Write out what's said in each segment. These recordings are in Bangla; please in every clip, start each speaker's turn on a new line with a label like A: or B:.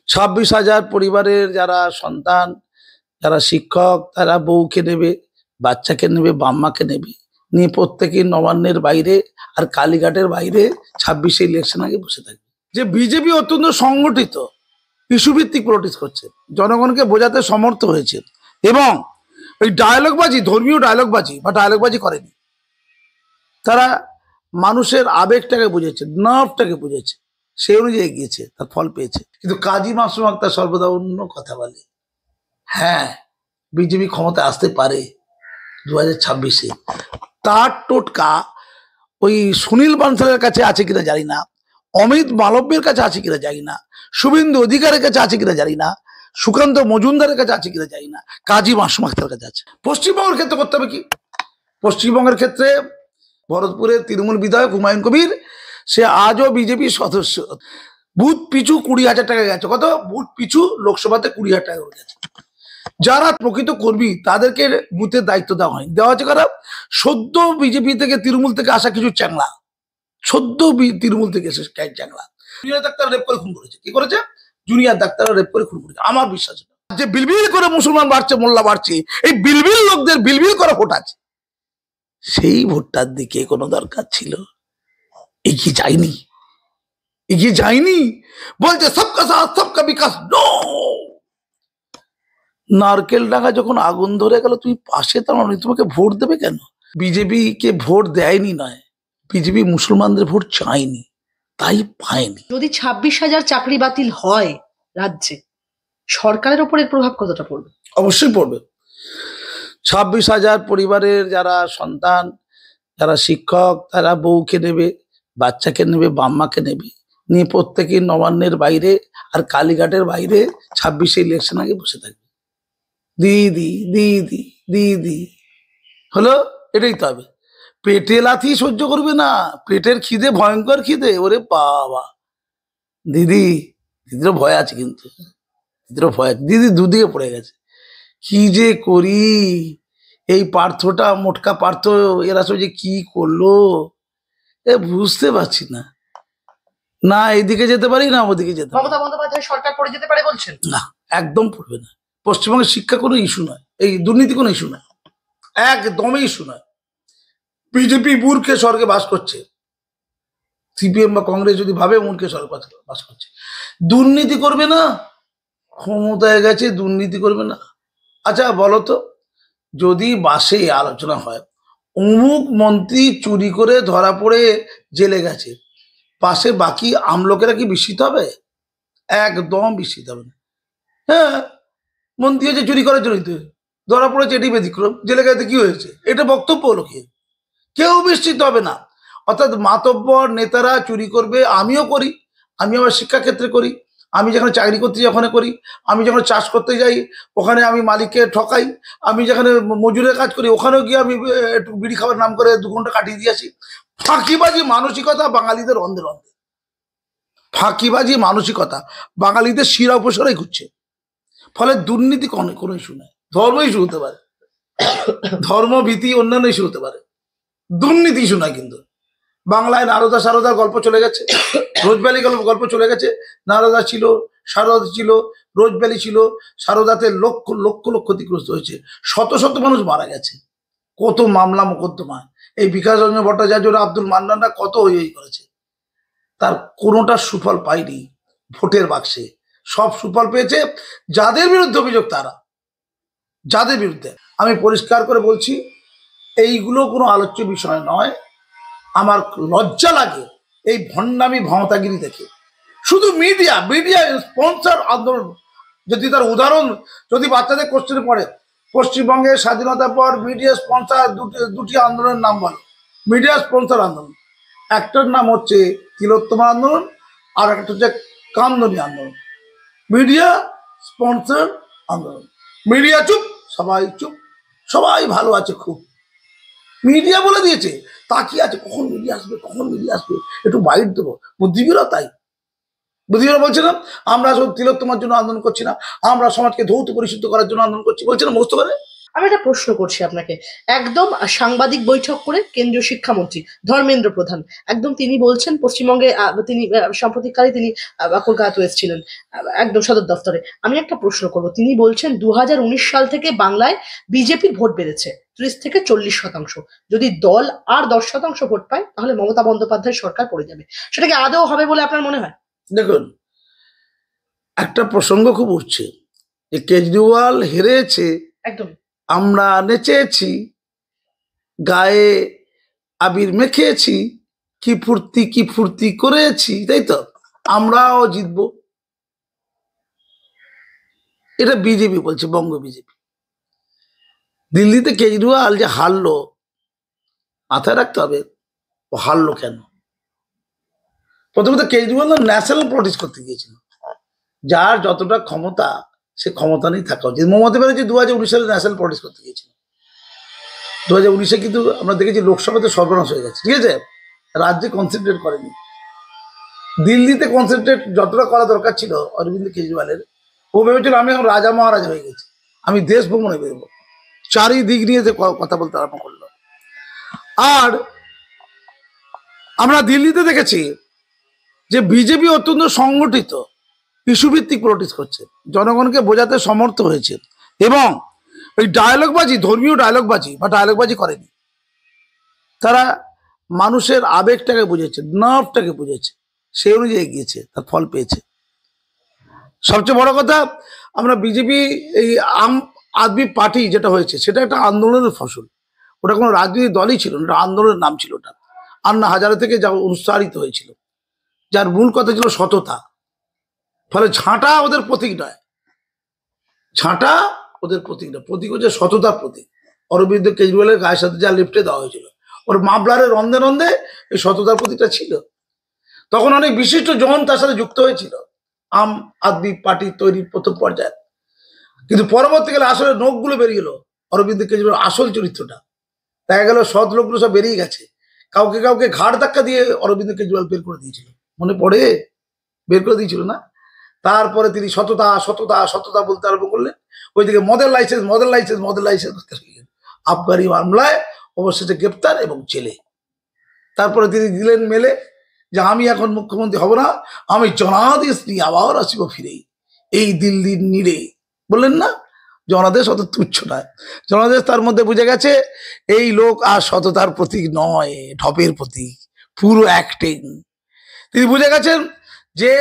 A: 26,000 পরিবারের যারা সন্তান, যারা শিক্ষক, তারা বউকে নেবে, বাচ্চাকে নেবে, বাম্মাকে নেবে, নিয়ে প্রত্যেকেই নবান্নের বাইরে আর কালীঘাটের বাইরে 26-এ ইলেকশন আগে বসে থাকবে। যে বিজেপি অত্যন্ত সংগঠিত ইস্যুভিত্তিক পলিটিক্স করছে, জনগণকে বোঝাতে সমর্থ হয়েছে এবং ওই ডায়লগবাজি, ধর্মীয় ডায়লগবাজি বা ডায়লগবাজি করেনি। তারা মানুষের আবেগটাকে বুঝেছে, নার্ভটাকে বুঝেছে, সেই অনুযায়ী এগিয়েছে, তার ফল পেয়েছে। কিন্তু কাজী মাসুম আক্তার সর্বদা অন্য কথা বলে। হ্যাঁ, বিজেপি ক্ষমতা আসতে পারে 2026-এ। তার টোটকা ওই সুনীল বানসালের কাছে আছে কিনা জানি না, অমিত মালব্যের কাছে আছে কিনা জানি না, শুভেন্দু অধিকারের কাছে আছে কিনা জানি না, সুকান্ত মজুমদারের কাছে আছে কিনা জানি না, কাজী মাসুম আক্তারের কাছে আছে। পশ্চিমবঙ্গের ক্ষেত্রে করতে হবে কি? পশ্চিমবঙ্গের ক্ষেত্রে ভরতপুরের তৃণমূল বিধায়ক হুমায়ুন কবির, সে আজও বিজেপির সদস্য। বুথ পিছু 20,000 টাকা গেছে। কত? বুথ পিছু লোকসভাতে 20,000 টাকা করে গেছে। যারা প্রকৃত কর্মী তাদেরকে বুথের দায়িত্ব দেওয়া হয়নি, দেওয়া হচ্ছে কারা? সদ্য বিজেপি থেকে তৃণমূল থেকে আসা কিছু চ্যাংলা, সদ্য তৃণমূল থেকে এসে চ্যাংলা জুনিয়র ডাক্তার রেপ করে খুন করেছে। কি করেছে? জুনিয়র ডাক্তার রেপ করে খুন করেছে। আমার বিশ্বাস যে বিলবিল করে মুসলমান বাড়ছে, মোল্লা বাড়ছে, এই বিলবিল লোকদের বিলবিল করে ভোট আছে, সেই ভোটটার দিকে কোনো দরকার ছিল? এগিয়ে যায়নি, এগিয়ে যায়নি। বলছে সবকা সাথ সবকা বিকাশ। নো, নারকেল ডাঙা যখন আগুন ধরে গেল, তুমি পাশে দাঁড়ানো, তোমাকে ভোট দেবে কেন? বিজেপি কে ভোট দেয়নি নয়, বিজেপি মুসলমানদের ভোট চায়নি, তাই পায়নি।
B: যদি 26,000 চাকরি বাতিল হয় রাজ্যে, সরকারের উপর এর প্রভাব কতটা পড়বে?
A: অবশ্যই পড়বে। 26,000 পরিবারের যারা সন্তান, যারা শিক্ষক, তারা বউকে নেবে, বাচ্চাকে নেবে, বাম্মাকে নেবে, নিয়ে প্রত্যেকেই নবান্নের বাইরে আর কালীঘাটের বাইরে 26-এ ইলেকশন আগে বসে থাকবে। দিদি দিদি দিদি হলো, এটাই তো হবে। পেটে লাথি সহ্য করবে না, পেটের খিদে, ভয়ঙ্কর খিদে। ওরে বাবা, দিদি, দিদিরও ভয় আছে, কিন্তু দিদিরও ভয় আছে। দিদি দুদিকে পড়ে গেছে। কি যে করি, এই পার্থটা, মোটকা পার্থ, এরা সব যে কি করলো এ বুঝতে পারছি না। না এদিকে যেতে পারি, না ওদিকে যেতে পারি।
B: মমতা বন্দ্যোপাধ্যায় সরকার পড়ে যেতে পারে বলছেন?
A: না, একদম পড়বে না। পশ্চিমবঙ্গের শিক্ষা কোনো ইস্যু নয়, এই দুর্নীতি কোনো ইস্যু নয়, একদমই ইস্যু নয়। বিজেপি মূর্খে স্বর্গে বাস করছে, সিপিএম বা কংগ্রেস যদি ভাবে মূর্খে স্বর্গে বাস করছে। দুর্নীতি করবে না, ক্ষমতায় গেছে, দুর্নীতি করবে না। আচ্ছা বলো তো, যদি বাসে আলোচনা হয় অমুক মন্ত্রী চুরি করে ধরা পড়ে জেলে গেছে, পাশে বাকি আমলোকেরা কি বিস্মিত হবে? একদম বিস্মিত হবে না। হ্যাঁ, মন্ত্রী হচ্ছে চুরি করার জন্যই তো ধরা পড়েছে, এটি ব্যতিক্রম, জেলে গেছে, কি হয়েছে? এটা বক্তব্য হলো কি? কেউ বিস্মিত হবে না। অর্থাৎ মাতব্বর নেতারা চুরি করবে, আমিও করি, আমি আমার শিক্ষাক্ষেত্রে করি, আমি যেখানে চাকরি করতে যাই ওখানে করি, আমি যখন চাষ করতে যাই ওখানে আমি মালিককে ঠকাই, আমি যেখানে মজুরের কাজ করি ওখানেও গিয়ে আমি একটু বিড়ি খাওয়ার নাম করে 2 ঘন্টা কাটিয়ে দিয়ে আসি। ফাঁকিবাজি মানসিকতা বাঙালিদের অন্ধে অন্ধে, ফাঁকিবাজি মানসিকতা বাঙালিদের শিরা উপসরাই ঘুরছে। ফলে দুর্নীতি কোনো ইস্যু নেই। ধর্ম ইস্যু হতে পারে, ধর্মভীতি অন্যান্য ইস্যু হতে পারে, দুর্নীতি ইস্যু নয়। কিন্তু বাংলায় নারদা সারদার গল্প চলে গেছে, রোজভ্যালি গল্প চলে গেছে। নারদা ছিল, সারদা ছিল, রোজভ্যালি ছিল। সারদাতে লক্ষ লক্ষ লক্ষ ক্ষতিগ্রস্ত হয়েছে, শত শত মানুষ মারা গেছে, কত মামলা মোকদ্দমা। এই বিকাশ রঞ্জন ভট্টাচার্যরা, আব্দুল মান্নানরা কত করেছে, তার কোনোটা সুফল পায়নি। ভোটের বাক্সে সব সুফল পেয়েছে যাদের বিরুদ্ধে অভিযোগ, তারা যাদের বিরুদ্ধে। আমি পরিষ্কার করে বলছি, এইগুলো কোনো আলোচ্য বিষয় নয়। আমার লজ্জা লাগে এই ভণ্ডামি ভমতাগিরি দেখে। শুধু মিডিয়া স্পন্সর আন্দোলন, যদি তার উদাহরণ যদি বাচ্চাদের কোশ্চেনে পড়ে, পশ্চিমবঙ্গের স্বাধীনতার পর মিডিয়া স্পন্সর দুটি আন্দোলনের নাম বলে। মিডিয়া স্পন্সর আন্দোলন, একটার নাম হচ্ছে তিলোত্তমা আন্দোলন, আর একটা হচ্ছে কামদনি আন্দোলন। মিডিয়া স্পন্সর আন্দোলন, মিডিয়া চুপ, সবাই চুপ, সবাই ভালো আছে খুব। মিডিয়া বলে দিয়েছে, তাকিয়ে আছে কখন মিডিয়া আসবে, কখন মিডিয়া আসবে, একটু বাইট দেবো। বুদ্ধিবীরা তাই, বুদ্ধিবীরা বলছে না আমরা সব তিলোত্তমার জন্য আন্দোলন করছি না, আমরা সমাজকে ধৌত পরিশুদ্ধ করার জন্য আন্দোলন করছি, বলছে না মস্ত করে।
B: আমি একটা প্রশ্ন করছি আপনাকে। একদম সাংবাদিক বৈঠক করে কেন্দ্রীয় শিক্ষামন্ত্রী ধর্মেন্দ্র প্রধান একদম তিনি বলছেন পশ্চিমবঙ্গে তিনি সাম্প্রতিককালে তিনি কলকাতা এসেছিলেন, একদম সদর দফতরে। আমি একটা প্রশ্ন করব, তিনি বলছেন 2019 সাল থেকে বাংলায় বিজেপির ভোট বেড়েছে 30 থেকে 40%। যদি দল আর 10% ভোট পায় তাহলে মমতা বন্দ্যোপাধ্যায় সরকার পড়ে যাবে। সেটা কি আদৌ হবে বলে আপনার মনে হয়?
A: দেখুন, একটা প্রসঙ্গ খুব উঠছে যে কেজরিওয়াল হেরেছে,
B: একদম।
A: আমরা নেচেছি, গায়ে আবির মেখেছি, কি ফুর্তি করেছি, তাই তো, আমরাও জিতবো। এটা বিজেপি বলছে, বঙ্গ বিজেপি। দিল্লিতে কেজরিওয়াল যে হারলো, মাথায় রাখতে হবে ও হারলো কেন। প্রথমত কেজরিওয়াল ন্যাশনাল পলিটিক্স করতে গিয়েছিল, যার যতটা ক্ষমতা সে ক্ষমতা নিয়ে থাকা উচিত। মমতা ব্যানার্জি 2019 সালে ন্যাশনাল পলিটিক্স করতে গিয়েছিল। 2019-এ কিন্তু আমরা দেখেছি লোকসভাতে সর্বনাশ হয়ে গেছে, ঠিক আছে, রাজ্যে কনসেন্ট্রেট করেনি। দিল্লিতে কনসেন্ট্রেট যতটা করা দরকার ছিল অরবিন্দ কেজরিওয়ালের, ও ভেবেছিল আমি এখন রাজা মহারাজা হয়ে গেছি, আমি দেশ ভ্রমণে বেরোবো, চারিদিক নিয়ে যে কথা বলতে আরম্ভ করলো। আর আমরা দিল্লিতে দেখেছি যে বিজেপি অত্যন্ত সংগঠিত ইস্যুভিত্তিক পলিটিক্স করছে, জনগণকে বোঝাতে সমর্থ হয়েছে, এবং ওই ডায়লগবাজি, ধর্মীয় ডায়লগবাজি বা ডায়লগবাজি করেনি। তারা মানুষের আবেগটাকে বুঝেছে, নার্ভটাকে বুঝেছে, সেই অনুযায়ী এগিয়েছে, তার ফল পেয়েছে। সবচেয়ে বড় কথা, আমরা বিজেপি এই আম আদমি পার্টি যেটা হয়েছে সেটা একটা আন্দোলনের ফসল। ওটা কোনো রাজনৈতিক দলই ছিল না, ওটা আন্দোলনের নাম ছিল। ওটা আন্না হাজারে থেকে যা উৎসাহিত হয়েছিল, যার মূল কথা ছিল সততা। ফলে ঝাঁটা ওদের প্রতীক নয়, ঝাঁটা ওদের প্রতীক নয়, প্রতীক হচ্ছে সততার প্রতীক। অরবিন্দ কেজরিওয়ালের গায়ের সাথে যা লিফটে দেওয়া হয়েছিল, ওর মাফলারের রন্ধে রন্ধে এই সততার প্রতীকটা ছিল। তখন অনেক বিশিষ্ট জন তার সাথে যুক্ত হয়েছিল আম আদমি পার্টি তৈরির প্রথম পর্যায়ে। কিন্তু পরবর্তীকালে আসলে নোকগুলো বেরিয়ে গেল, অরবিন্দ কেজরিওয়াল আসল চরিত্রটা দেখা গেল, সৎ লোকগুলো সব বেরিয়ে গেছে। কাউকে কাউকে ঘাড় ধাক্কা দিয়ে অরবিন্দ কেজরিওয়াল বের করে দিয়েছিল, মনে পড়ে? বের করে দিয়েছিল না? তারপরে তিনি সততা সততা সততা বলতে আরম্ভ করলেন, ওইদিকে মদের লাইসেন্স মদের লাইসেন্স মদের লাইসেন্স করতে লাগলেন। আবগারি মামলায় অবশেষে গ্রেপ্তার এবং জেলে। তারপরে তিনি দিলেন মেলে যে আমি এখন মুখ্যমন্ত্রী হব না, আমি জনাদেশ নিয়ে আবার আসিব ফিরেই এই দিল্লির নীড়ে। বললেন না, জনাদেশ অত তুচ্ছ নয়। জনাদেশ তার মধ্যে বুঝে গেছে এই লোক আর সততার প্রতীক নয়, ঢপের প্রতীক, পুরো অ্যাক্টিং। তিনি বুঝে গেছেন যে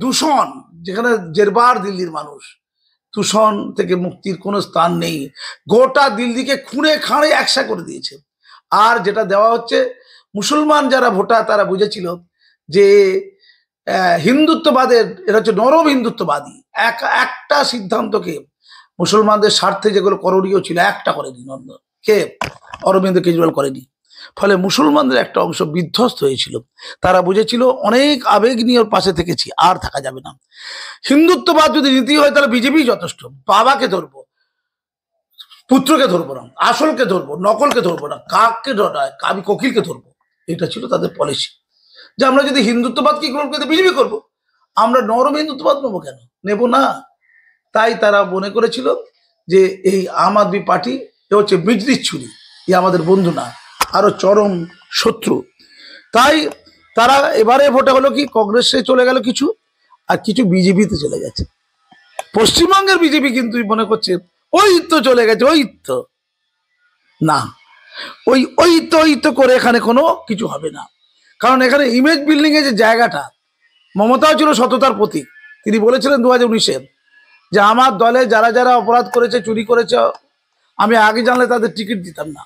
A: দূষণ, যেখানে জেরবার দিল্লির মানুষ, দূষণ থেকে মুক্তির কোনো স্থান নেই। গোটা দিল্লিকে খুঁড়ে খাঁড়ে একসা করে দিয়েছে। আর যেটা দেওয়া হচ্ছে, মুসলমান যারা ভোটার তারা বুঝেছিল যে হিন্দুত্ববাদের, এটা হচ্ছে নরম হিন্দুত্ববাদী। একটা সিদ্ধান্তকে মুসলমানদের স্বার্থে যেগুলো করণীয় ছিল একটা করেনি, কে? অরবিন্দ কেজরিওয়াল করেনি। ফলে মুসলমানদের একটা অংশ বিধ্বস্ত হয়েছিল। তারা বুঝেছিল অনেক আবেগ নিয়ে ওর পাশে থেকেছি, আর থাকা যাবে না। হিন্দুত্ববাদ যদি নীতি হয় তাহলে বিজেপি যথেষ্ট। বাবাকে ধরবো, পুত্রকে ধরবো না, আসলকে ধরবো, নকলকে ধরবো না, কাককে ধরায় আমি কোকিলকে ধরবো। এটা ছিল তাদের পলিসি, যে আমরা যদি হিন্দুত্ববাদকে গ্রহণ করতে বিজেপি করবো, আমরা নরম হিন্দুত্ববাদ নেবো কেন? নেব না। তাই তারা মনে করেছিল যে এই আম আদমি পার্টি এ হচ্ছে বিজলির ছুরি, এ আমাদের বন্ধু না, আরো চরম শত্রু। তাই তারা এবারে ভোটে হলো কি, কংগ্রেসে চলে গেল কিছু, আর কিছু বিজেপিতে চলে গেছে। পশ্চিমবঙ্গের বিজেপি কিন্তু মনে করছে ওই তো চলে গেছে, ওই তো না, ওই তো করে এখানে কোনো কিছু হবে না। কারণ এখানে ইমেজ বিল্ডিং এর যে জায়গাটা, মমতাও ছিল সততার প্রতীক। তিনি বলেছিলেন 2019-এ যে আমার দলে যারা যারা অপরাধ করেছে, চুরি করেছে, আমি আগে জানলে তাদের টিকিট দিতাম না।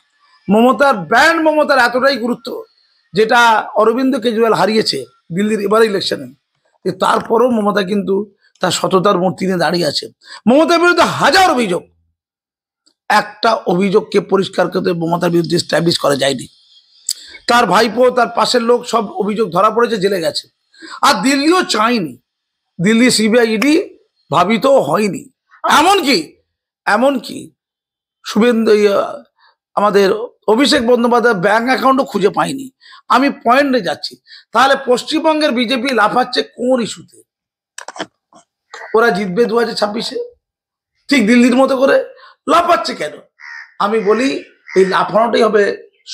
A: মমতার ব্র্যান্ড, মমতার এতটাই গুরুত্ব, যেটা অরবিন্দ কেজরিওয়াল হারিয়েছে দিল্লির এবার ইলেকশনে, তারপরও মমতা কিন্তু তার সততার মূর্তি নিয়ে দাঁড়িয়ে আছে। মমতার বিরুদ্ধে হাজার অভিযোগ, একটা অভিযোগকে পরিষ্কার করতে মমতার বিরুদ্ধে এস্টাবলিশ করা যায়নি। তার ভাইপো, তার পাশের লোক সব অভিযোগ ধরা পড়েছে, জেলে গেছে। আর দিল্লিও চায়নি, দিল্লি সিবিআই ইডি ভাবিত হয়নি। এমনকি শুভেন্দু, আমাদের অভিষেক বন্দ্যোপাধ্যায় ব্যাংক অ্যাকাউন্টও খুঁজে পাইনি। আমি পয়েন্টে যাচ্ছি, তাহলে পশ্চিমবঙ্গের বিজেপি লাফাচ্ছে কোন ইস্যুতে? ওরা জিতবে 2026-এ, ঠিক দিল্লির মতো করে লাফাচ্ছে কেন? আমি বলি এই লাফানোটাই হবে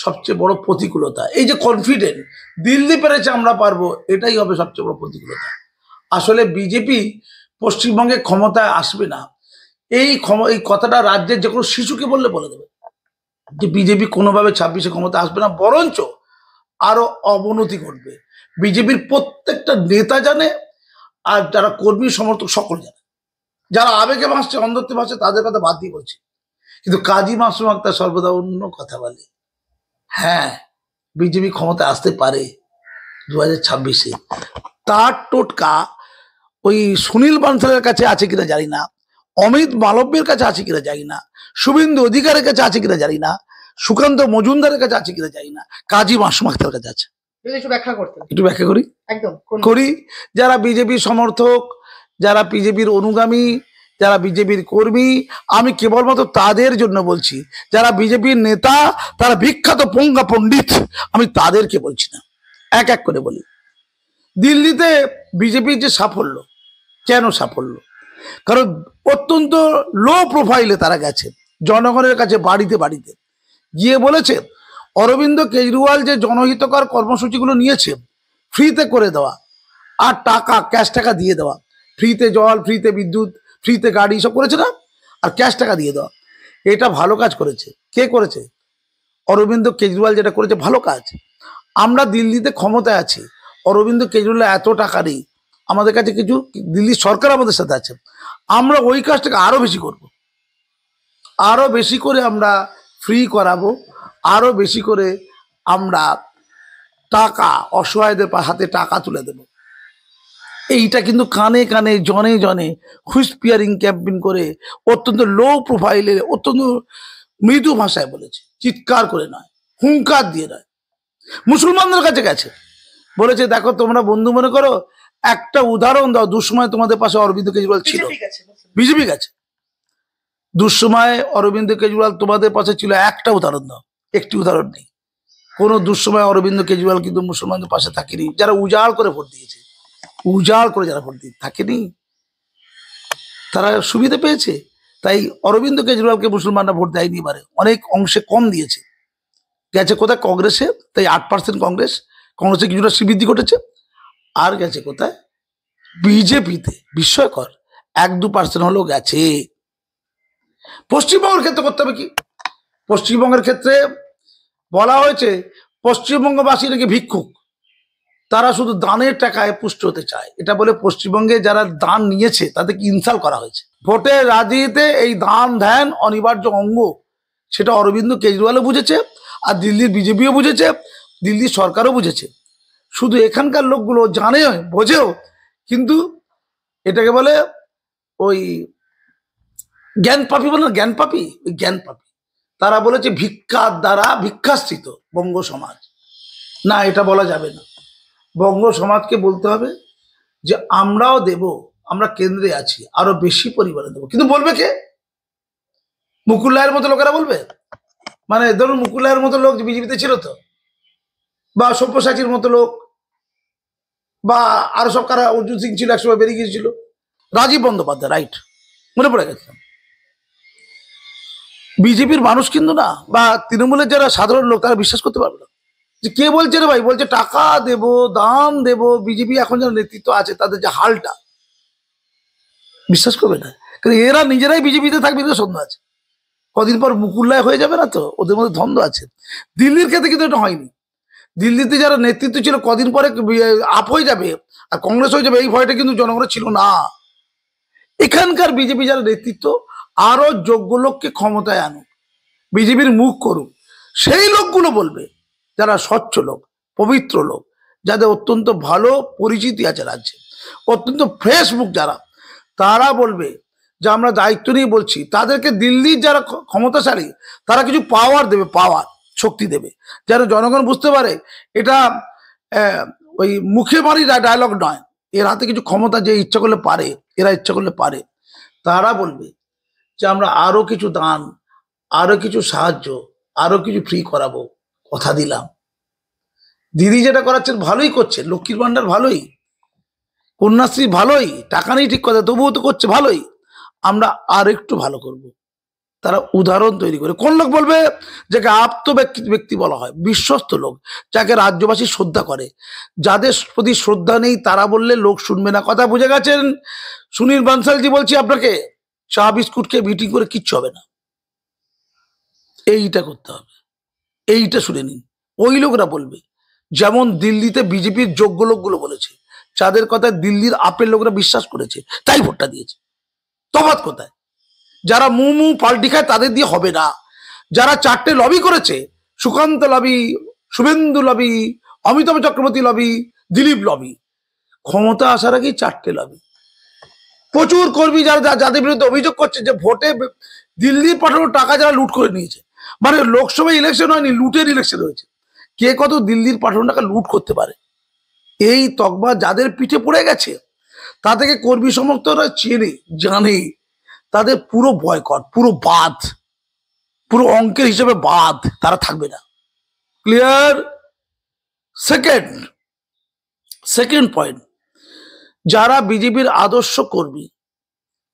A: সবচেয়ে বড় প্রতিকূলতা। এই যে কনফিডেন্ট দিল্লি পেরেছে আমরা পারবো, এটাই হবে সবচেয়ে বড় প্রতিকূলতা। আসলে বিজেপি পশ্চিমবঙ্গে ক্ষমতায় আসবে না, এই কথাটা রাজ্যের যে কোনো শিশুকে বললে বলে দেবে যে বিজেপি কোনোভাবে 26-এ ক্ষমতা আসবে না, বরঞ্চ আরো অবনতি ঘটবে। বিজেপির প্রত্যেকটা নেতা জানে, আর যারা কর্মী সমর্থক সকল জানে। যারা আবেগে ভাসছে, অন্ধত্বে ভাসছে, তাদের কথা বাদ দিয়ে বলছি। কিন্তু কাজী মাসুম আক্তার সর্বদা অন্য কথা বলে। হ্যাঁ, বিজেপি ক্ষমতা আসতে পারে 2026-এ। তার টোটকা ওই সুনীল বানসালের কাছে আছে কিনা জানি না, অমিত মালব্যের কাছে আছে কিনা জানি না, শুভেন্দু অধিকারের কাছে আছে কিনা জানি না, সুকান্ত মজুমদারের কাছে আছে কিনা জানি না, কাজী মাসুম আক্তার কাছে আছে।
B: একটু ব্যাখ্যা করতেন।
A: একটু ব্যাখ্যা করি।
B: একদম
A: করি। যারা বিজেপি সমর্থক, যারা বিজেপির অনুগামী, যারা বিজেপির কর্মী, আমি কেবলমাত্র তাদের জন্য বলছি। যারা বিজেপির নেতা, তারা বিখ্যাত পঙ্গা পণ্ডিত, আমি তাদেরকে বলছি না, এক এক করে বলি। দিল্লিতে বিজেপির যে সাফল্য, কেন সাফল্য? কারণ অত্যন্ত লো প্রোফাইলে তারা গেছে জনগণের কাছে, বাড়িতে বাড়িতে গিয়ে বলেছে অরবিন্দ কেজরিওয়াল যে জনহিতকর কর্মসূচিগুলো নিয়েছে, ফ্রিতে করে দেওয়া, আর টাকা ক্যাশ টাকা দিয়ে দেওয়া, ফ্রিতে জল, ফ্রিতে বিদ্যুৎ, ফ্রিতে গাড়ি, সব করেছে না, আর ক্যাশ টাকা দিয়ে দেওয়া, এটা ভালো কাজ করেছে। কে করেছে? অরবিন্দ কেজরিওয়াল যেটা করেছে ভালো কাজ। আমরা দিল্লিতে ক্ষমতায় আছি, অরবিন্দ কেজরিওয়াল এত টাকা নেই আমাদের কাছে, কিছু দিল্লি সরকার আমাদের সাথে আছে, আমরা ওই কাজটাকে আরো বেশি করব, আরো বেশি করে আমরা ফ্রি করাবো, আরো বেশি করে আমরা টাকা অসহায়দের হাতে টাকা তুলে দেব। এইটা কিন্তু কানে কানে, জনে জনে হুইসপিয়ারিং ক্যাম্পেইন করে অত্যন্ত লো প্রোফাইলে, অত্যন্ত মৃদু ভাষায় বলেছে, চিৎকার করে নয়, হুঙ্কার দিয়ে নয়। মুসলমানদের কাছে গেছে, বলেছে দেখো তোমরা বন্ধু মনে করো, একটা উদাহরণ দাও, দুঃসময় তোমাদের পাশে অরবিন্দ কেজরিওয়াল ছিল। বিজেপি গেছে, দুঃসময় অরবিন্দ কেজরিওয়াল তোমাদের পাশে ছিল, একটা উদাহরণ দাও। একটি উদাহরণ নেই। কোনো দুঃসময় অরবিন্দ কেজরিওয়াল কিন্তু মুসলমানদের পাশে থাকেনি। যারা উজাড় করে ভোট দিয়েছে, উজাড় করে যারা ভোট দিয়ে থাকেনি, তারা সুবিধা পেয়েছে। তাই অরবিন্দ কেজরিওয়ালকে মুসলমানরা ভোট দেয়নি, এবারে অনেক অংশে কম দিয়েছে। গেছে কোথায়? কংগ্রেসে, তাই 8% কংগ্রেসে কিছুটা শ্রীবৃদ্ধি ঘটেছে। আর গেছে কোথায়? বিজেপিতে। বিস্ময়কর, 1-2% হলেও গেছে। পশ্চিমবঙ্গের ক্ষেত্রে করতে হবে কি? পশ্চিমবঙ্গের ক্ষেত্রে বলা হয়েছে পশ্চিমবঙ্গবাসী নাকি ভিক্ষুক, তারা শুধু দানের টাকায় পুষ্ট হতে চায়। এটা বলে পশ্চিমবঙ্গে যারা দান নিয়েছে তাদেরকে ইনসাল্ট করা হয়েছে। ভোটের রাজনীতিতে এই দান ধ্যান অনিবার্য অঙ্গ, সেটা অরবিন্দ কেজরিওয়ালও বুঝেছে, আর দিল্লির বিজেপিও বুঝেছে, দিল্লির সরকারও বুঝেছে। শুধু এখানকার লোকগুলো জানে, বোঝেও, কিন্তু এটাকে বলে ওই জ্ঞান পাপি, বলে জ্ঞান পাপি, ওই জ্ঞান পাপি। তারা বলেছে ভিক্ষার দ্বারা ভিক্ষাশ্রিত বঙ্গ সমাজ। না, এটা বলা যাবে না। বঙ্গ সমাজকে বলতে হবে যে আমরাও দেব, আমরা কেন্দ্রে আছি, আরো বেশি পরিমাণে দেবো। কিন্তু বলবে কে? মুকুল রায়ের মতো লোকেরা বলবে। মানে ধরুন মুকুল রায়ের মতো লোক বিজেপিতে ছিল তো, বা সব্যসাচীর মতো লোক, বা আরো সব কারা, অর্জুন সিং ছিল, একসময় বেরিয়ে গিয়েছিল, রাজীব বন্দ্যোপাধ্যায়, রাইট, মনে পড়ে গেছে। বিজেপির মানুষ কিন্তু না, বা তৃণমূলের যারা সাধারণ লোক, তারা বিশ্বাস করতে পারবে না যে কে বলছে রে ভাই, বলছে টাকা দেব, দান দেব। বিজেপি এখন যারা নেতৃত্ব আছে, তাদের যে হালটা, বিশ্বাস করবে না। কিন্তু এরা নিজেরাই বিজেপিতে থাকবে, এটা সন্দেহ আছে। কদিন পর মুকুল্লায় হয়ে যাবে না তো, ওদের মধ্যে দ্বন্দ্ব আছে। দিল্লির ক্ষেত্রে কিন্তু এটা হয়নি। দিল্লিতে যারা নেতৃত্ব ছিল, কদিন পরে আপ হয়ে যাবে আর কংগ্রেস হয়ে যাবে, এই ভয়টা কিন্তু জনগণের ছিল না। এখানকার বিজেপি যারা নেতৃত্ব, আরো যোগ্য লোককে ক্ষমতায় আনুক, বিজেপির মুখ করুক। সেই লোকগুলো বলবে, যারা স্বচ্ছ লোক, পবিত্র লোক, যাদের অত্যন্ত ভালো পরিচিতি আছে রাজ্যে, অত্যন্ত ফ্রেশ মুখ যারা, তারা বলবে যে আমরা দায়িত্ব নিয়ে বলছি। তাদেরকে দিল্লির যারা ক্ষমতাশালী, তারা কিছু পাওয়ার দেবে, পাওয়ার শক্তি দেবে, যেন জনগণ বুঝতে পারে এটা ওই মুখে মারি ডায়লগ নয়, এর হাতে কিছু ক্ষমতা, যে ইচ্ছা করলে পারে, এরা ইচ্ছা করলে পারে। তারা বলবে যে আমরা আরো কিছু দান, আরো কিছু সাহায্য, আরো কিছু ফ্রি করাবো, কথা দিলাম। দিদি যেটা করাচ্ছেন ভালোই করছে, লক্ষ্মীর ভান্ডার ভালোই, কন্যাশ্রী ভালোই, টাকা নেই ঠিক কথা, তবুও তো করছে ভালোই। আমরা আর একটু ভালো করব। তারা উদাহরণ তৈরি করে। কোন লোক বলবে, যাকে আপ্ত ব্যক্তি বলা হয়, বিশ্বস্ত লোক, যাকে রাজ্যবাসী শ্রদ্ধা করে। যাদের প্রতি শ্রদ্ধা নেই তারা বললে লোক শুনবে না। কথা বুঝে গেছেন? সুনীল বানসালজি বলছি আপনাকে, চা বিস্কুট খেয়ে মিটিং করে কিচ্ছু হবে না। এইটা করতে হবে, এইটা শুনে নিন। ওই লোকরা বলবে, যেমন দিল্লিতে বিজেপির যোগ্য লোকগুলো বলেছে, যাদের কথায় দিল্লির আপেল লোকরা বিশ্বাস করেছে, তাই ভোটটা দিয়েছে। তফাৎ কোথায়? যারা মুমু পাল্টি খায় তাদের দিয়ে হবে না। যারা 4টে লবি করেছে, Sukanta lobby, Suvendu lobby, Amitabh Chakraborty lobby, Dilip lobby, ক্ষমতা আসার আগেই 4টে লবি, প্রচুর কর্মী যাদের বিরুদ্ধে অভিযোগ করছে যে ভোটে দিল্লির পাঠানো টাকা যারা লুট করে নিয়েছে। মানে লোকসভা ইলেকশন হয়নি, লুটের ইলেকশন হয়েছে। কে কত দিল্লির পাঠানো টাকা লুট করতে পারে, এই তকমা যাদের পিঠে পড়ে গেছে, তাদেরকে কর্মী সমর্থকরা চেনে, জানে, তাদের পুরো বয়কট, পুরো বাদ, পুরো অঙ্কের হিসেবে বাদ, তারা থাকবে না। ক্লিয়ার? সেকেন্ড পয়েন্ট, যারা বিজেপির আদর্শ কর্মী,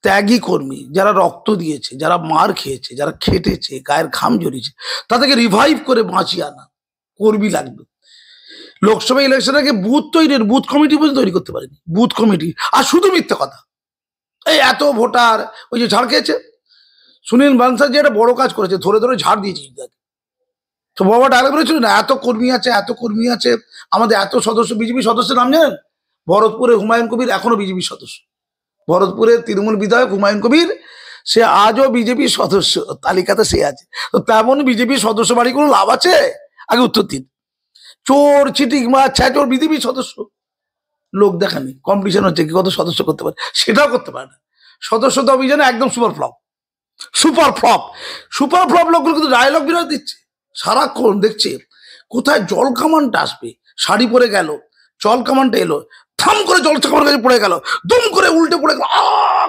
A: ত্যাগী কর্মী, যারা রক্ত দিয়েছে, যারা মার খেয়েছে, যারা খেটেছে, গায়ের ঘাম জড়িয়েছে, তাদেরকে রিভাইভ করে বাঁচিয়ে আনা কর্মী লাগবে। লোকসভা ইলেকশন আগে বুথ তৈরির, বুথ কমিটি পর্যন্ত তৈরি করতে পারেনি, বুথ কমিটি। আর শুধু মিথ্যে কথা, এই এত ভোটার, ওই যে ঝাড় খেয়েছে, সুনীল বানসালজি একটা বড় কাজ করেছে, ধরে ধরে ঝাড় দিয়েছে। তো বাবা ডায়লগ বলেছিল না, এত কর্মী আছে, এত কর্মী আছে, আমাদের এত সদস্য, বিজেপি সদস্যের নাম জানেন? ভরতপুরে হুমায়ুন কবির এখনো বিজেপি সদস্য। ভরতপুরের তৃণমূল বিধায়ক হুমায়ুন কবির, সে আজও বিজেপির সদস্য, তালিকাতে সে আছে। তো তেমন বিজেপির সদস্য বাড়ি কোনো লাভ আছে? আগে উত্তর দিন। চোর চিটিং বা ছ্যাচোর বিজেপির সদস্য, লোক দেখানি, কম্পিটিশন হচ্ছে কি কত সদস্য করতে পারে, সেটাও করতে পারে না। সদস্যতা অভিযানে একদম সুপার ফ্লপ লোকগুলো কিন্তু ডায়লগ বিরোধ দিচ্ছে সারাক্ষণ। দেখছে কোথায় জল কামানটা আসবে, শাড়ি পরে গেল, জল কামানটা এলো, থাম করে জল কামানের কাছে পড়ে গেল, দুম করে উল্টে পড়ে গেল,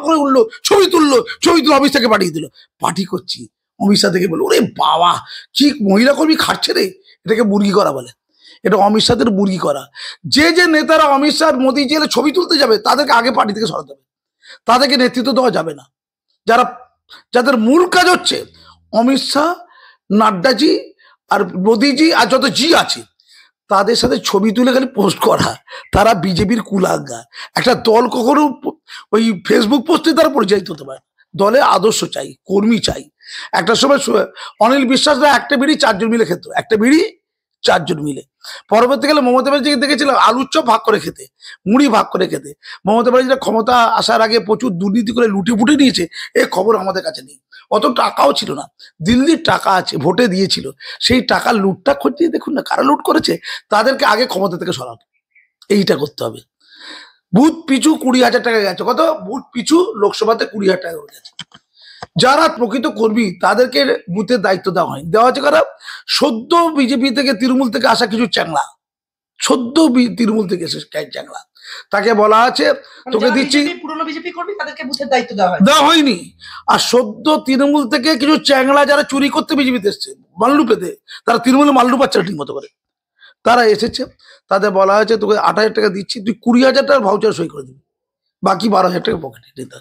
A: করে উঠলো, ছবি তুলে অফিস থেকে পাঠিয়ে দিল। পার্টি করছি, অমিত শাহ থেকে বললো, ওরে বাবা কি মহিলা কর্মী খাটছে রে, এটাকে মুরগি করা বলে। এটা অমিত শাহের মুরগি করা। যে নেতারা অমিত শাহ মোদী জেলে ছবি তুলতে যাবে, তাদেরকে আগে পার্টি থেকে সরাতে হবে, তাদেরকে নেতৃত্ব দেওয়া যাবে না। যাদের মূল কাজ হচ্ছে অমিত শাহ, নাড্ডাজি আর মোদীজি আর যত জি আছে, তাদের সাথে ছবি তুলে খালি পোস্ট করা, তারা বিজেপির কুলাঙ্গা। একটা দল কখনো ওই ফেসবুক পোস্টে তারা পরিচালিত হতে পারে। দলে আদর্শ চাই, কর্মী চাই। একটা সময় অনিল বিশ্বাসরা একটা বিড়ি 4জন মিলে খেত, একটা বিড়ি 4জন মিলে। পরবর্তীকালে মমতা ব্যানার্জিকে দেখেছিলাম আলুর চপ ভাগ করে খেতে, মুড়ি ভাগ করে খেতে। মমতা ব্যানার্জিরা ক্ষমতা আসার আগে প্রচুর দুর্নীতি করে লুটে ফুটে নিয়েছে, এ খবর আমাদের কাছে নেই। অত টাকাও ছিল না, দিল্লির টাকা আছে, ভোটে দিয়েছিল, সেই টাকার লুটটা খতিয়ে দেখুন না, কারা লুট করেছে, তাদেরকে আগে ক্ষমতা থেকে সরানো। এইটা করতে হবে। বুথ পিছু 20,000 টাকা গেছে, কত বুথ পিছু লোকসভাতে 20,000 টাকা করে গেছে। যারা প্রকৃত কর্মী তাদেরকে বুথের দায়িত্ব দেওয়া হয়, দেওয়া হচ্ছে কারা? সদ্য বিজেপি থেকে, তৃণমূল থেকে আসা কিছু চ্যাংলা, সদ্য তৃণমূল থেকে এসে চ্যাংলা, তাকে বলা আছে তোকে দিচ্ছি,
B: পুরনো বিজেপি কর্মী তাদেরকে বুথের দায়িত্ব দেওয়া
A: হয়নি। আর সদ্য তৃণমূল থেকে কিছু চ্যাংলা যারা চুরি করতে বিজেপিতে এসছে, মাল্লু পেতে, তারা তৃণমূলে মাল্লু পাচ্ছে ঠিক মতো করে, তারা এসেছে, তাদের বলা হয়েছে তোকে 8,000 টাকা দিচ্ছি, তুই 20,000 টাকার ভাউচার সই করে দিবি, বাকি 12,000 টাকা পকেটে নিতে।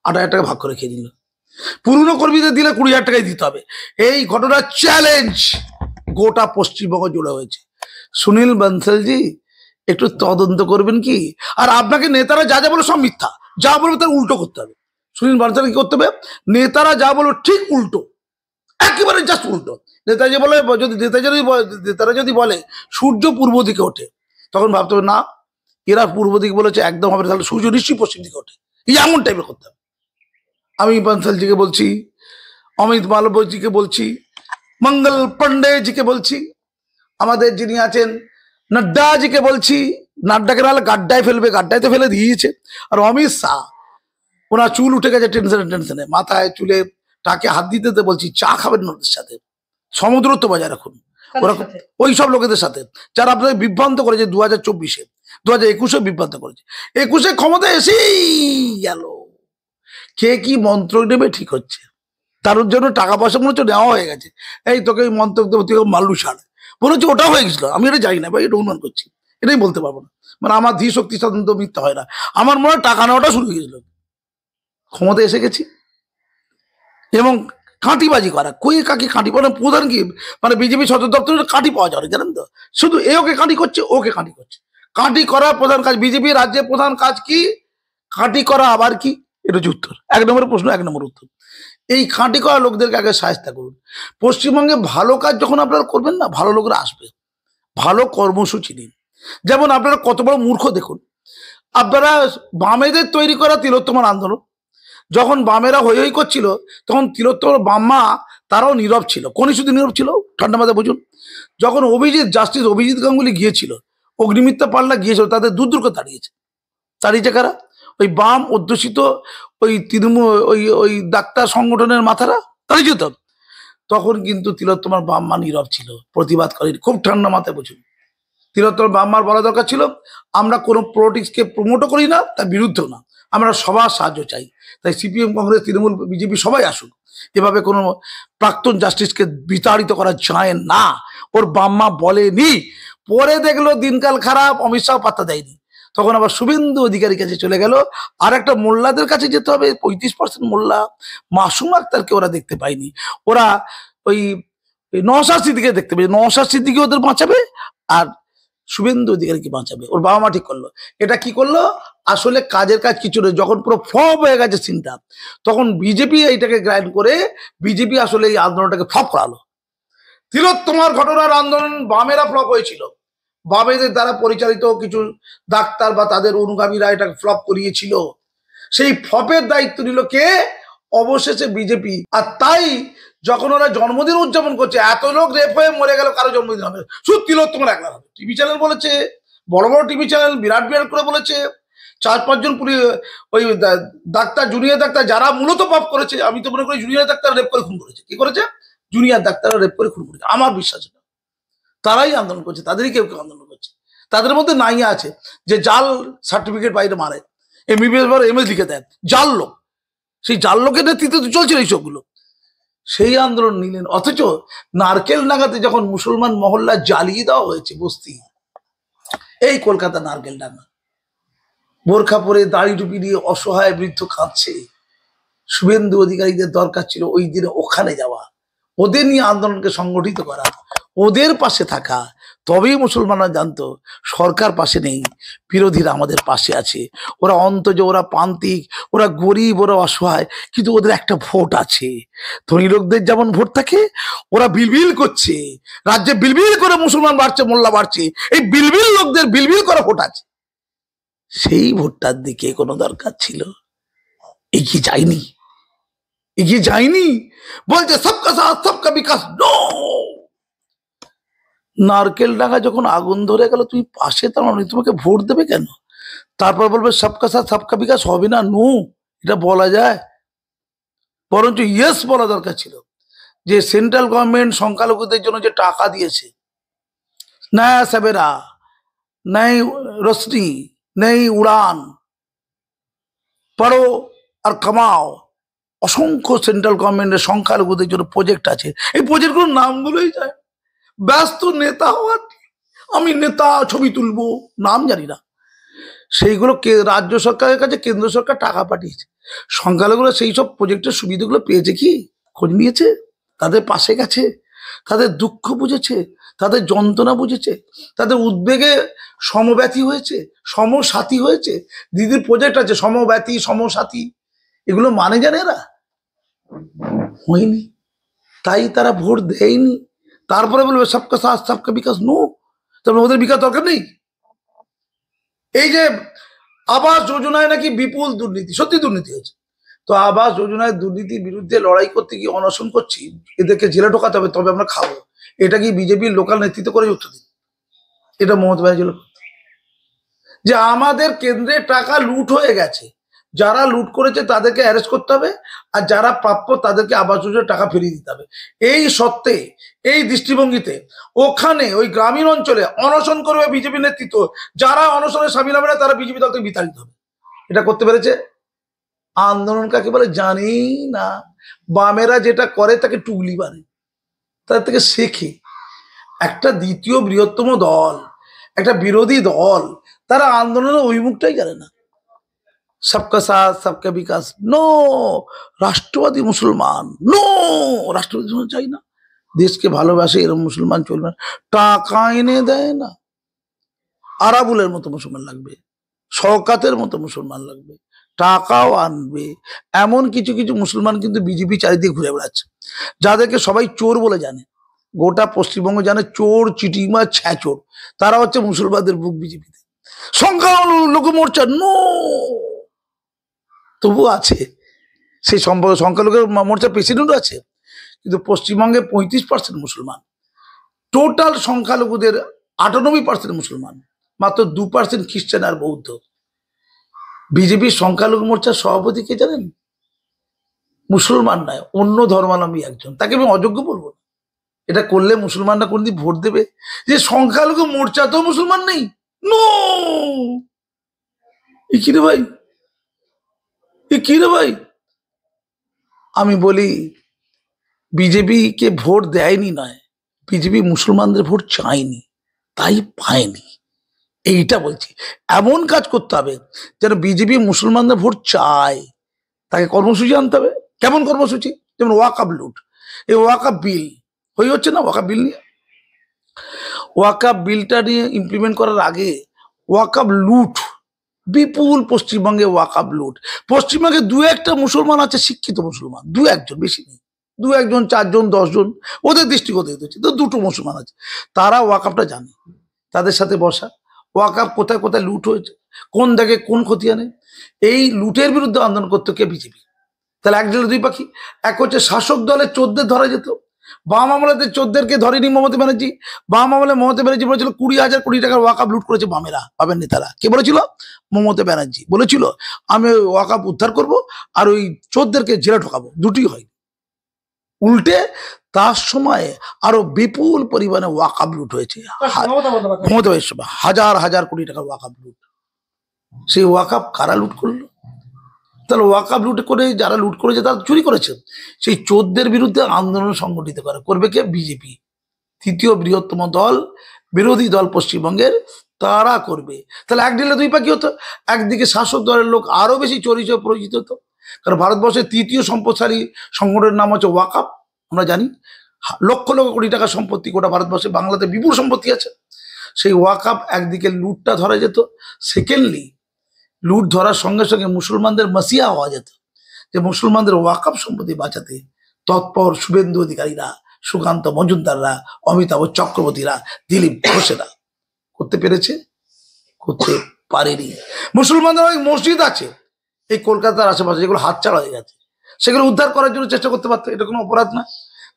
A: 8,000 টাকা ভাগ করে খেয়ে দিল। পুরনো কর্মীদের দিলে 20,000 টাকাই দিতে হবে। এই ঘটনা চ্যালেঞ্জ গোটা পশ্চিমবঙ্গ জুড়ে হয়েছে। সুনীল বানসালজি একটু তদন্ত করবেন কি? আর আপনাকে নেতারা যা যা বলে সব মিথ্যা, যা বলবে তার উল্টো করতে হবে। সুনীল বানসাল কি করতে হবে? নেতারা যা বলো ঠিক উল্টো, একেবারে জাস্ট উল্টো। নেতাজি বলে, নেতারা যদি বলে সূর্য পূর্ব দিকে ওঠে, তখন ভাবতে হবে না, এরা পূর্ব দিকে বলেছে, একদম হবে, তাহলে সূর্য নিশ্চয়ই পশ্চিম দিকে ওঠে। এই এমন টাইপের করতে হবে। আমি বানসালজিকে বলছি, অমিত মালব্যজিকে বলছি, মঙ্গল পান্ডেজিকে বলছি, আমাদের যিনি আছেন নাড্ডাজিকে বলছি, নাড্ডাকে নাহলে গাড্ডায় ফেলবে, গাড্ডায় তো ফেলে দিয়েছে। আর অমিত শাহ, ওনার চুল উঠে গেছে টেনশনে, মাথায় চুলে টাকে হাত দিতে বলছি, চা খাবেন না ওদের সাথে, সমুদ্রত্ব বজায় রাখুন। ওরা ওই সব লোকেদের সাথে যারা আপনাদের বিভ্রান্ত করেছে 2024-এ, 2021-এ বিভ্রান্ত করেছে, 21-এ ক্ষমতা এসেই গেল। কে কি মন্ত্র নেবে ঠিক হচ্ছে, তার জন্য টাকা পয়সা মনে হচ্ছে নেওয়া হয়ে গেছে। এই তোকে এই মন্ত্র দেবো, মাল্লু ছাড় মনে হচ্ছে, ওটা হয়ে গেছিল। আমি এটা জানি না ভাই, এটা অনুমান করছি, এটাই বলতে পারবো না। মানে আমার ধী শক্তি সাধারণত মিথ্যা হয় না, আমার মনে হয় টাকা নেওয়াটা শুরু হয়ে গেছিল। ক্ষমতা এসে গেছি এবং কাঁটিবাজি করা, কই কাকে কাঁটি, মানে প্রধান কি, মানে বিজেপি সদর দপ্তরে কাঁটি পাওয়া যাবে জানেন তো, শুধু এ ওকে কাঁটি করছে, ওকে কাঁটি করছে। কাঁটি করা প্রধান কাজ, বিজেপি রাজ্যের প্রধান কাজ কি? কাঁটি করা। আবার কি? এটা হচ্ছে উত্তর, 1 নম্বর প্রশ্ন, 1 নম্বর উত্তর। এই খাঁটি করা লোকদেরকে আগে সাহায্য করুন। পশ্চিমবঙ্গে ভালো কাজ যখন আপনারা করবেন না, ভালো লোকরা আসবে। ভালো কর্মসূচি নিন। যেমন আপনারা কত বড় মূর্খ দেখুন, আপনারা বামেদের তৈরি করা তিলোত্তমার আন্দোলন, যখন বামেরা হই হই করছিল, তখন তিলোত্তমার বাম্মা তারাও নীরব ছিল। কোন ইস্যুতে নীরব ছিল? ঠান্ডা মাথায় বুঝুন। যখন জাস্টিস অভিজিৎ গাঙ্গুলি গিয়েছিল, অগ্নিমিত্রা পাল্লা গিয়েছিল, তাদের দূর দূর করে তাড়িয়েছে কারা? ওই বাম অধ্যুষিত ওই তৃণমূল ওই ডাক্তার সংগঠনের মাথারা তাড়িয়েছে তো। তখন কিন্তু তিলোত্তমার বাম্মা নীরব ছিল, প্রতিবাদ করেনি। খুব ঠান্ডা মাথায় বুঝুন। তিলোত্তমার বাম্মার বলা দরকার ছিল, আমরা কোনো পলিটিক্সকে প্রমোটও করি না, তার বিরুদ্ধেও না, আমরা সবার সাহায্য চাই। তাই সিপিএম, কংগ্রেস, তৃণমূল, বিজেপি সবাই আসুক। এভাবে কোনো প্রাক্তন জাস্টিসকে বিতাড়িত করা যায় না, ওর বাম্মা বলেনি। পরে দেখলো দিনকাল খারাপ, অমিত শাহ পাত্তা দেয়নি, তখন আবার শুভেন্দু অধিকারীর কাছে চলে গেল। আর একটা মোল্লাদের কাছে যেতে হবে, 35% মোল্লা। মাসুম আক্তারকে ওরা দেখতে পায়নি, ওরা ওই নওশাদ সিদ্দিকীকে দেখতে পাই। নওশাদ সিদ্দিকী ওদের বাঁচাবে, আর শুভেন্দু অধিকারীকে বাঁচাবে। ওর বাবা মা ঠিক করলো। এটা কি করলো? আসলে কাজের কাজ কিছু নেই। যখন পুরো ফ্লপ হয়ে গেছে সিনটা, তখন বিজেপি এইটাকে গ্রাইন্ড করে, বিজেপি আসলে এই আন্দোলনটাকে ফ্লপ করালো। তিলোত্তমার ঘটনার আন্দোলন বামেরা ফ্লপ হয়েছিল, বামেদের দ্বারা পরিচালিত কিছু ডাক্তার বা তাদের অনুগামীরা এটাকে ফ্লপ করিয়েছিল। সেই ফ্লপের দায়িত্ব নিল কে? অবশেষে বিজেপি। আর তাই যখন ওরা জন্মদিন উদযাপন করছে, এত লোক রেপ হয়ে মরে গেল, কারো জন্মদিন হবে? শুধু তিলোত্তমার একলা হবে। টিভি চ্যানেল বলেছে, বড় বড় টিভি চ্যানেল বিরাট বিরাট করে বলেছে। 4-5 জন ওই ডাক্তার, জুনিয়র ডাক্তার, যারা মূলত পাপ করেছে, আমি তো মনে করি জুনিয়র ডাক্তার রেপ করে খুন করেছে। কি করেছে? জুনিয়র ডাক্তাররা রেপ করে খুন করেছে, আমার বিশ্বাস। তারাই আন্দোলন করছে, তাদেরই কেউ কেউ আন্দোলন করছে। তাদের মধ্যে নাইয়া আছে যে জাল সার্টিফিকেট বাইরে মারে, MBBS বা MS লিখে দেন, জাল লোক। সেই জাল লোকের নেতৃত্বে চলছে এই সবগুলো। সেই আন্দোলন নিলেন। অথচ নারকেল ডাঙ্গাতে যখন মুসলমান মহল্লা জ্বালিয়ে দেওয়া হয়েছে, বস্তি, এই কলকাতা নারকেল ডাঙ্গা, বোরখা পরে দাড়ি টুপি দিয়ে অসহায় বৃদ্ধ কাঁদছে। শুভেন্দু অধিকারীদের দরকার ছিল ওই দিনে ওখানে যাওয়া, ওদের নিয়ে আন্দোলনকে সংগঠিত করা, ওদের পাশে থাকা। তবেই মুসলমানরা জানতো সরকার পাশে নেই, বিরোধীরা আমাদের পাশে আছে। ওরা অন্তজ, ওরা প্রান্তিক, ওরা গরিব, ওরা অসহায়, কিন্তু ওদের একটা ভোট আছে। ধনী লোকদের যেমন ভোট থাকে, ওরা বিলবিল করছে, রাজ্যে বিলবিল করে মুসলমান বাড়ছে, মোল্লা বাড়ছে, এই বিলবিল লোকদের বিলবিল করা ভোট আছে। সেই ভোটটার দিকে কোনো দরকার ছিল, এগিয়ে যায়নি, এগিয়ে যায়নি। বলছে সবকা সাথ সবকা বিকাশ। নো, নারকেল ডাঙ্গা যখন আগুন ধরে গেল, তুমি পাশে দাঁড়ানো, তোমাকে ভোট দেবে কেন? তারপর বলবে সবকা সাথ সবকা বিকাশ হবে না। নো, এটা বলা যায়? বরঞ্চ ইয়েস বলা দরকার ছিল, যে সেন্ট্রাল গভর্নমেন্ট সংখ্যালঘুদের জন্য যে টাকা দিয়েছে, নয়া সেবেরা, নেই রোশনি, নেই উড়ান, পড়ো আর কামাও, অসংখ্য সেন্ট্রাল গভর্নমেন্টের সংখ্যালঘুদের জন্য প্রজেক্ট আছে। এই প্রজেক্টগুলোর নামগুলোই যায়, ব্যস্ত নেতা হওয়ার, আমি নেতা, ছবি তুলবো, নাম জানি না। সেইগুলো রাজ্য সরকারের কাছে কেন্দ্র সরকার টাকা পাঠিয়েছে। সংখ্যালঘুরা সেই সব প্রজেক্টের সুবিধাগুলো পেয়েছে কি? খোঁজ নিয়েছে? তাদের পাশে গেছে? তাদের দুঃখ বুঝেছে? তাদের যন্ত্রণা বুঝেছে? তাদের উদ্বেগে সমব্যথী হয়েছে, সমসাথী হয়েছে? দিদির প্রজেক্ট আছে সমব্যথী, সমসাথী, এগুলো মানে জানে এরা? হয়নি, তাই তারা ভোট দেয়নি। তারপরে বলবে সবকা সাথ সবকা বিকাশ। নো, তারপরে ওদের বিকাশ দরকার নেই। এই যে আবাস যোজনায় নাকি বিপুল দুর্নীতি, সত্যি দুর্নীতি হয়েছে। তো আবাস যোজনায় দুর্নীতির বিরুদ্ধে লড়াই করতে গিয়ে অনশন করছি, এদেরকে জেলে ঢোকাতে হবে, তবে আমরা খাবো। এটা কি বিজেপির লোকাল নেতৃত্ব করে উত্তর দিন? এটা মমতা ব্যানার্জি। যে আমাদের কেন্দ্রের টাকা লুট হয়ে গেছে, যারা লুট করেছে তাদেরকে অ্যারেস্ট করতে হবে, আর যারা প্রাপ্য তাদেরকে আবাস যোজনার টাকা ফিরিয়ে দিতে হবে। এই সত্ত্বে, এই দৃষ্টিভঙ্গিতে ওখানে ওই গ্রামীণ অঞ্চলে অনশন করবে বিজেপি নেতৃত্ব। যারা অনশনে সামিল হবে না, তারা বিজেপি দল থেকে বিতাড়িত হবে। এটা করতে পেরেছে। আন্দোলন কাকে বলে জানি না। বামেরা যেটা করে তাকে টুগলি বানে, তাদের থেকে শেখে। একটা দ্বিতীয় বৃহত্তম দল, একটা বিরোধী দল, তারা আন্দোলনের অভিমুখটাই জানে না। सबका साथ सबका বিকাশ, নো। রাষ্ট্রবাদী মুসলমান, নো। রাষ্ট্রবাদী মুসলমান চাই না, দেশকে ভালোবাসে এরকম মুসলমান চলবে না। টাকা এনে দেয় না, আরাবুলের মতো মুসলমান লাগবে, শওকাতের মতো মুসলমান লাগবে, টাকাও আনবে। এমন কিছু কিছু মুসলমান কিন্তু বিজেপি চারিদিকে ঘুরে বেড়াচ্ছে, যাদেরকে সবাই চোর বলে জানে। গোটা পশ্চিমবঙ্গ জানে চোর, চিটিংবাজ, ছ্যাচোর, তারা হচ্ছে মুসলমানদের বুক বিজেপিতে। সংখ্যালঘু মোর্চা, নো। তবু আছে সেই সংখ্যালঘু মোর্চার প্রেসিডেন্টও আছে, কিন্তু পশ্চিমবঙ্গে 35% মুসলমান, টোটাল সংখ্যালঘুদের 98% মুসলমান, মাত্র 2% খ্রিস্টান আর বৌদ্ধ। বিজেপির সংখ্যালঘু মোর্চার সভাপতি কে জানেন? মুসলমান নয়, অন্য ধর্মাবলম্বী একজন। তাকে আমি অযোগ্য বলবো না, এটা করলে মুসলমানরা কোনদিন ভোট দেবে? যে সংখ্যালঘু মোর্চা তো মুসলমান নেই, নো। এ কি রে ভাই, এ কি রে ভাই? আমি বলি বিজেপি কে ভোট দেয়নি নয়, বিজেপি মুসলমানদের ভোট চায়নি, তাই পায়নি। এইটা বলছি, এমন কাজ করতে হবে যেন বিজেপি মুসলমানদের ভোট চায়। তাকে কর্মসূচি আনতে হবে। কেমন কর্মসূচি? যেমন ওয়াকআপ লুট, এই ওয়াকআপ বিল হচ্ছে না, ওয়াকআপ বিল নিয়ে, ওয়াকআপ বিলটা নিয়ে ইমপ্লিমেন্ট করার আগে ওয়াকআপ লুট, বিপুল পশ্চিমবঙ্গে ওয়াকআপ লুট। পশ্চিমবঙ্গে দু একটা মুসলমান আছে, শিক্ষিত মুসলমান, দু একজন, বেশি নেই, দু একজন, 4 জন 10 জন, ওদের দৃষ্টিগত হচ্ছে তো, দুটো মুসলমান আছে, তারা ওয়াকআপটা জানে। তাদের সাথে বসা, ওয়াকআপ কোথায় কোথায় লুট হয়েছে, কোন দাগে কোন খতিয়ানে, এই লুটের বিরুদ্ধে আন্দোলন করতে কে বিজেপি। তাহলে এক জলে দুই পাখি। এক হচ্ছে শাসক দলের চোরদের ধরা যেত, বাম আমলেতে চোরদেরকে ধরেনি মমতা ব্যানার্জি। বাম আমলে মমতা ব্যানার্জি বলেছিল 20,000 কোটি টাকার ওয়াকআপ লুট করেছে বামেরা, বামের নেতারা। কে বলেছিল? মমতা ব্যানার্জি বলেছিল আমি ওই ওয়াকআপ উদ্ধার করব আর ওই চোরদেরকে জেলে ঢোকাবো, দুটি হয়। উল্টে তার সময় আরো বিপুল পরিমাণে ওয়াকআপ লুট হয়েছে, মমতা ব্যানার্জির সময় হাজার হাজার কোটি টাকার ওয়াকআপ লুট। সেই ওয়াকআপ কারা লুট করলো? তাহলে ওয়াকআপ লুট করে যারা লুট করেছে তারা চুরি করেছে, সেই চোরদের বিরুদ্ধে আন্দোলন সংগঠিত করবে কে? বিজেপি, তৃতীয় বৃহত্তম দল, বিরোধী দল পশ্চিমবঙ্গের, তারা করবে। তাহলে এক ঢিলে দুই পাখি হতো। একদিকে শাসক দলের লোক আরো বেশি চোর হিসেবে পরিচিত হতো, কারণ ভারতবর্ষের তৃতীয় সম্পদশালী সংগঠনের নাম হচ্ছে ওয়াকআপ। আমরা জানি লক্ষ লক্ষ কোটি টাকার সম্পত্তি গোটা ভারতবর্ষে, বাংলাতে বিপুল সম্পত্তি আছে। সেই ওয়াকআপ একদিকে লুটটা ধরা যেত, সেকেন্ডলি লুট ধরার সঙ্গে সঙ্গে মুসলমানদের মাসিয়া হওয়া যেত, যে মুসলমানদের ওয়াকআপ সম্পত্তি বাঁচাতে তৎপর শুভেন্দু অধিকারীরা, সুকান্ত মজুমদাররা, অমিতাভ চক্রবর্তীরা, দিলীপ ঘোষেরা। করতে পেরেছে? করতে পারেনি। মুসলমানদের অনেক মসজিদ আছে এই কলকাতার আশেপাশে, যেগুলো হাতছাড়া হয়ে গেছে, সেগুলো উদ্ধার করার জন্য চেষ্টা করতে পারতো। এটা কোনো অপরাধ না।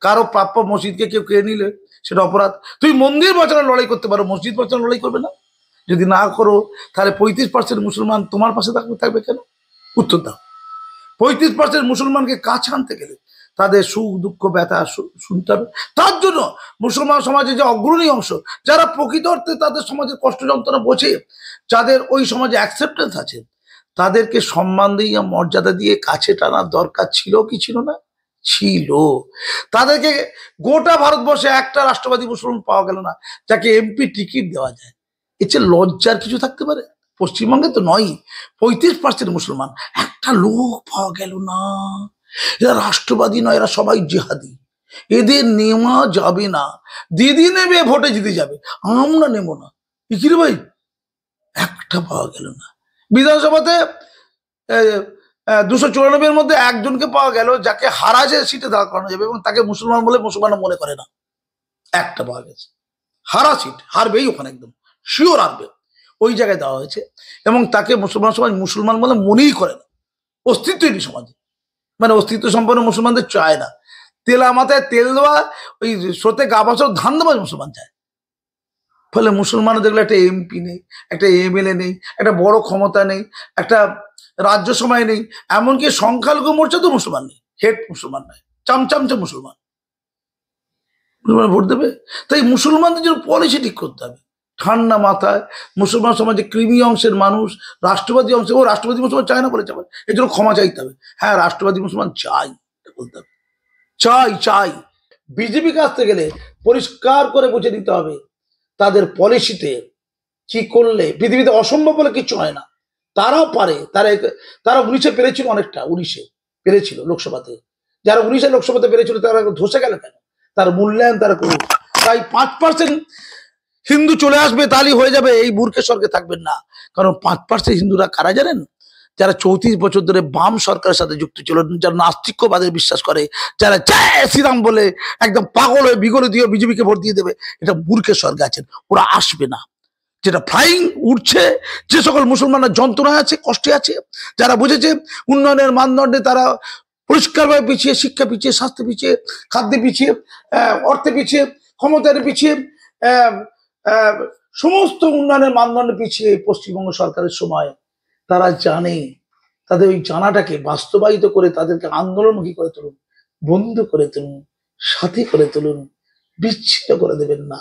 A: কারো প্রাপ্য মসজিদকে কেউ কেড়ে নিলে সেটা অপরাধ। তুমি মন্দির বাঁচানোর লড়াই করতে পারো, মসজিদ বাঁচানোর লড়াই করবে না? যদি না করো তাহলে 35% মুসলমান তোমার পাশে থাকবে কেন? উত্তর দাও। 35% মুসলমানকে কাছে আনতে গেলে তাদের সুখ দুঃখ ব্যথা শুনতে হবে। তার জন্য মুসলমান সমাজে যে অগ্রণী অংশ, যারা প্রকৃত অর্থে তাদের সমাজের কষ্ট যন্ত্রণা বোঝে, যাদের ওই সমাজে অ্যাকসেপ্টেন্স আছে, তাদেরকে সম্মান দিয়ে মর্যাদা দিয়ে কাছে টানার দরকার ছিল কি ছিল না? ছিল। তাদেরকে গোটা ভারতবর্ষে একটা রাষ্ট্রবাদী মুসলমান পাওয়া গেল না যাকে এমপি টিকিট দেওয়া যায়। এর চেয়ে লজ্জার কিছু থাকতে পারে? পশ্চিমবঙ্গে তো নয়, 35% মুসলমান, একটা লোক পাওয়া গেল না। এরা রাষ্ট্রবাদী নয়, এরা সবাই জিহাদি, এদের নেওয়া যাবে না। দিদি নেবে, ভোটে জিতে যাবে, আমরা নেব না। কি রে ভাই, একটা পাওয়া গেল না। বিধানসভাতে 294 মধ্যে একজনকে পাওয়া গেল যাকে হারাজে সিটে দাঁড় করানো যাবে, এবং তাকে মুসলমান বলে মুসলমান মনে করে না। একটা পাওয়া গেছে, হারা সিট, হারবেই ওখানে, একদম শিওর হারবে, ওই জায়গায় দেওয়া হয়েছে। এবং তাকে মুসলমান সমাজ মুসলমান বলে মনেই করে না, অস্তিত্বই নেই সমাজে, মানে অস্তিত্ব সম্পন্ন মুসলমানদের চায় না। তেলা মাথায় তেল দেওয়া, ওই স্রোতে গা ভাসার ধান দেওয়া মুসলমান চায়। ফলে মুসলমান দেখলে একটা এমপি নেই, একটা এমএলএ নেই, একটা বড় ক্ষমতা নেই, একটা রাজ্যসভায় নেই, এমনকি সংখ্যালঘু মোর্চা তো মুসলমান নেই, হেড মুসলমান নয়, চামচামচা মুসলমান। মুসলমান ভোট দেবে? তাই মুসলমানদের জন্য পলিসি ঠিক করতে হবে ঠান্ডা মাথায়। মুসলমান সমাজে কৃমি অংশের মানুষ, রাষ্ট্রবাদী অংশ, ও রাষ্ট্রবাদী মুসলমান চায় না বলে যাবে, এর জন্য ক্ষমা চাইতে হবে। হ্যাঁ, রাষ্ট্রবাদী মুসলমান চাই বলতে হবে, চাই। বিজেপি আসতে গেলে পরিষ্কার করে বুঝে নিতে হবে তাদের পলিসিতে কি করলে পৃথিবীতে অসম্ভব বলে কিছু হয় না। তারাও পারে, তারা 19-এ পেরেছিল, অনেকটা 19-এ পেরেছিল লোকসভাতে। যারা 19-এ লোকসভাতে পেরেছিল তারা ধসে গেল কেন? তার মূল্যায়ন তারা করুক। তাই 5% হিন্দু চলে আসবে তাহলেই হয়ে যাবে, এই মূর্খে স্বর্গে থাকবেন না। কারণ 5% হিন্দুরা কারা জানেন? যারা 34 বছর ধরে বাম সরকারের সাথে যুক্ত ছিল, যারা নাস্তিক্যবাদে বিশ্বাস করে, যারা জয় শ্রীরাম বলে একদম পাগল হয়ে বিগলে দিয়ে বিজেপিকে ভোট দিয়ে দেবে, এটা মূর্খের স্বর্গে আছেন, ওরা আসবে না। যেটা ফ্লাইং উঠছে, যে সকল মুসলমানরা যন্ত্রণা আছে, কষ্টে আছে, যারা বুঝেছে উন্নয়নের মানদণ্ডে তারা পরিষ্কারভাবে পিছিয়ে, শিক্ষা পিছিয়ে, স্বাস্থ্য পিছিয়ে, খাদ্যে পিছিয়ে, অর্থে পিছিয়ে, ক্ষমতার পিছিয়ে, আহ, আহ, সমস্ত উন্নয়নের মানদণ্ডে পিছিয়ে পশ্চিমবঙ্গ সরকারের সময়, তারা জানে। তাদের ওই জানাটাকে বাস্তবায়িত করে তাদেরকে আন্দোলনমুখী করে তুলুন, বন্ধু করে তুলুন, সাথী করে তুলুন, বিচ্ছিন্ন করে দেবেন না।